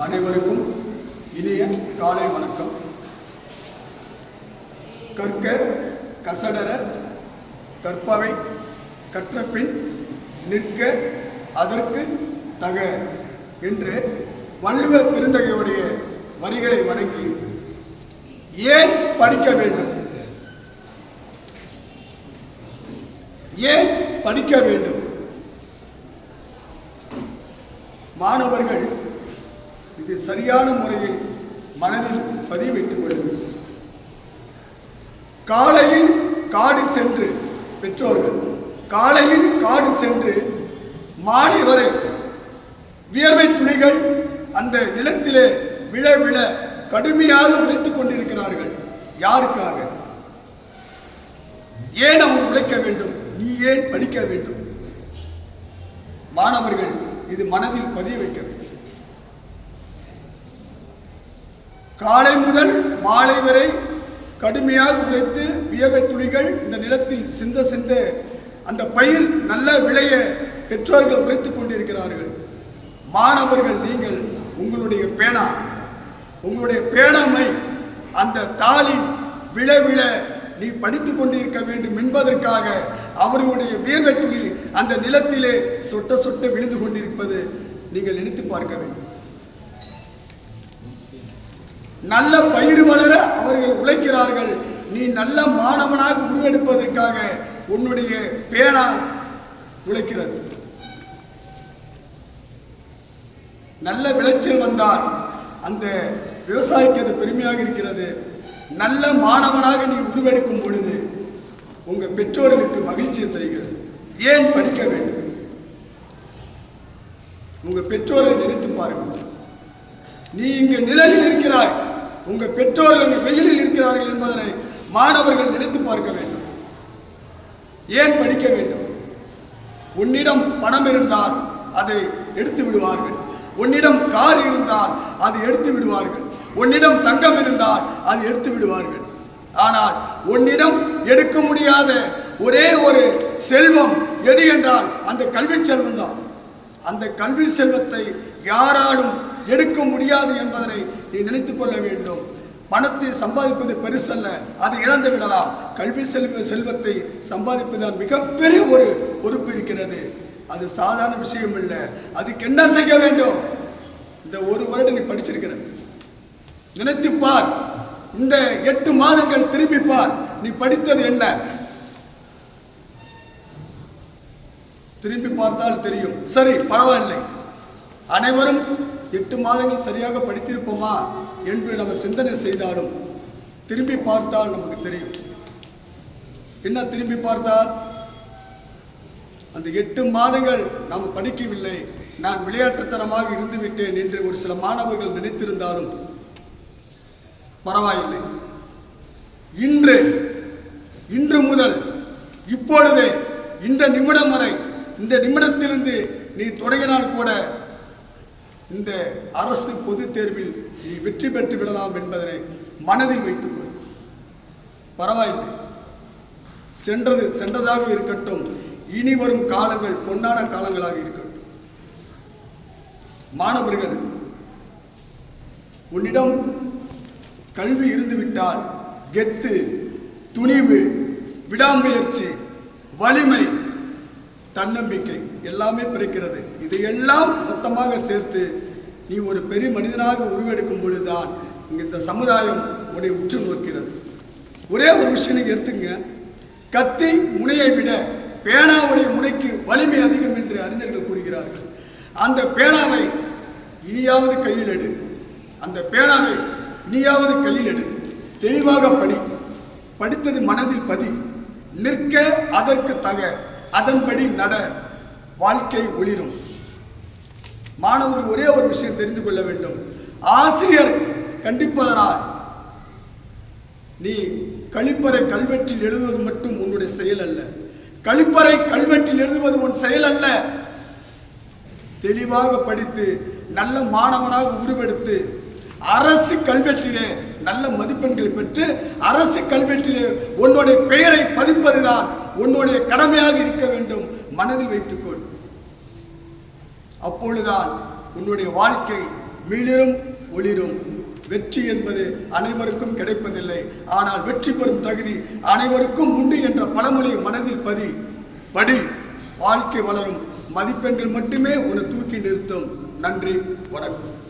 அனைவருக்கும் இனிய காலை வணக்கம். கற்க கசடர கற்பவை கற்றபின் நிற்க அதற்கு தக என்று வள்ளுவ பெருந்தகையுடைய வரிகளை வணங்கி ஏன் படிக்க வேண்டும், ஏன் படிக்க வேண்டும்? மாணவர்கள் இது சரியான முறையில் மனதில் பதிய வைத்துக் கொள்ளுங்கள். காலையில் காடு சென்று பெற்றோர்கள் காலையில் காடு சென்று மாலை வரை வியர்வை துளிகள் அந்த நிலத்திலே விழ விழ கடுமையாக உழைத்துக் கொண்டிருக்கிறார்கள். யாருக்காக? ஏன் அவங்க உழைக்க வேண்டும்? நீ ஏன் படிக்க வேண்டும்? மாணவர்கள் இது மனதில் பதிய வைக்க வேண்டும். காலை முதல் மாலை வரை கடுமையாக உழைத்து வியர்வை துளிகள் இந்த நிலத்தில் சிந்த சிந்த அந்த பயிர் நல்ல விளைய பெற்றோர்கள் உழைத்துக் கொண்டிருக்கிறார்கள். மாணவர்கள் நீங்கள் உங்களுடைய பேனா, உங்களுடைய பேனாமை அந்த தாளில் விழ விழ நீ படித்துக் கொண்டிருக்க வேண்டும் என்பதற்காக அவர்களுடைய வியர்வை துளி அந்த நிலத்திலே சொட்ட சொட்ட விழுந்து கொண்டிருப்பது நீங்கள் நினைத்து பார்க்க வேண்டும். நல்ல பயிர் வளர அவர்கள் உழைக்கிறார்கள். நீ நல்ல மாணவனாக உருவெடுப்பதற்காக உன்னுடைய பேனா உழைக்கிறது. நல்ல விளைச்சல் வந்தால் அந்த விவசாயிக்கு அது பெருமையாக இருக்கிறது. நல்ல மாணவனாக நீ உருவெடுக்கும் பொழுது உங்க பெற்றோர்களுக்கு மகிழ்ச்சியை தருகிறது. ஏன் படிக்க வேண்டும்? உங்க பெற்றோரை நினைத்து பாருங்கள். நீ இங்கு நிழலில் இருக்கிறாய், உங்க பெற்றோர்கள் அங்கு வெயிலில் இருக்கிறார்கள் என்பதனை மாணவர்கள் நினைத்து பார்க்க வேண்டும். ஏன் படிக்க வேண்டும்? உன்னிடம் பணம் இருந்தால் அதை எடுத்து விடுவார்கள், உன்னிடம் கார் இருந்தால் அதை எடுத்து விடுவார்கள், உன்னிடம் தங்கம் இருந்தால் அதை எடுத்து விடுவார்கள். ஆனால் உன்னிடம் எடுக்க முடியாத ஒரே ஒரு செல்வம் எது என்றால் அந்த கல்வி செல்வம் தான். அந்த கல்வி செல்வத்தை யாராலும் எடுக்க முடியாது என்பதனை நீ நினைத்துக் கொள்ள வேண்டும். பணத்தை சம்பாதிப்பது பெருசல்ல, அதை இழந்து விடலாம். கல்வி செல்வத்தை சம்பாதிப்பதால் மிகப்பெரிய ஒரு பொறுப்பு இருக்கிறது. அது சாதாரண விஷயம் இல்லை. அதுக்கு என்ன செய்ய வேண்டும்? இந்த ஒரு வருடம் நீ படிச்சிருக்கிற, நினைத்துப்பார். இந்த 8 மாதங்கள் திரும்பிப்பார். நீ படித்தது என்ன? திரும்பி பார்த்தால் தெரியும். சரி, பரவாயில்லை. அனைவரும் 8 மாதங்கள் சரியாக படித்திருப்போமா என்று நம்ம சிந்தனை செய்தாலும் திரும்பி பார்த்தால் நமக்கு தெரியும். என்ன திரும்பி பார்த்தால் அந்த 8 மாதங்கள் நாம் படிக்கவில்லை, நான் விளையாட்டுத்தனமாக இருந்து விட்டேன் என்று ஒரு சில மாணவர்கள் நினைத்திருந்தாலும் பரவாயில்லை. இன்று முதல் இப்பொழுதே இந்த நிமிடம் வரை, இந்த நிமிடத்திலிருந்து நீ தொடங்கினால் கூட இந்த அரசு பொது தேர்வில் நீ வெற்றி பெற்று விடலாம் என்பதனை மனதில் வைத்துக்கொள். பரவாயில்லை, சென்றது சென்றதாக இருக்கட்டும். இனி வரும் காலங்கள் பொன்னான காலங்களாக இருக்கட்டும். மாணவர்கள், உன்னிடம் கல்வி இருந்துவிட்டால் கெத்து, துணிவு, விடாமுயற்சி, வலிமை, தன்னம்பிக்கை எல்லாமே பிறக்கிறது. இதையெல்லாம் மொத்தமாக சேர்த்து நீ ஒரு பெரிய மனிதனாக உருவெடுக்கும் பொழுதுதான் இந்த சமுதாயம் உன்னை உற்று நோக்கிறது. ஒரே ஒரு விஷயம் நீங்க எடுத்துங்க. கத்தி முனையை விட பேனாவுடைய முனைக்கு வலிமை அதிகம் என்று அறிஞர்கள் கூறுகிறார்கள். அந்த பேனாவை இனியாவது கையில் எடு, அந்த பேனாவை இனியாவது கையில் எடு. தெளிவாக படி, படித்தது மனதில் பதி. நிற்க அதற்கு தக, அதன்படி நட, வாழ்க்கை ஒளிரும். மாணவர்கள் ஒரே ஒரு விஷயம் தெரிந்து கொள்ள வேண்டும். ஆசிரியர் கண்டிப்பதனால் நீ கழிப்பறை கல்வெட்டில் எழுதுவது மட்டும் உன்னுடைய செயல் அல்ல. கழிப்பறை கல்வெட்டில் எழுதுவது உன் செயல் அல்ல. தெளிவாக படித்து நல்ல மாணவனாக உருவெடுத்து அரசு கல்வெட்டிலே நல்ல மதிப்பெண்களை பெற்று அரசு கல்வெட்டிலே உன்னுடைய பெயரை பதிப்பதுதான் உன்னுடைய கடமையாக இருக்க வேண்டும். மனதில் வைத்துக்கொள். அப்பொழுதுதான் உன்னுடைய வாழ்க்கை மீளிரும் ஒளிரும். வெற்றி என்பது அனைவருக்கும் கிடைப்பதில்லை. ஆனால் வெற்றி பெறும் தகுதி அனைவருக்கும் உண்டு என்ற பழமொழியை மனதில் படி. வாழ்க்கை வளரும். மதிப்பெண்கள் மட்டுமே உன்னை தூக்கி நிறுத்தும். நன்றி, வணக்கம்.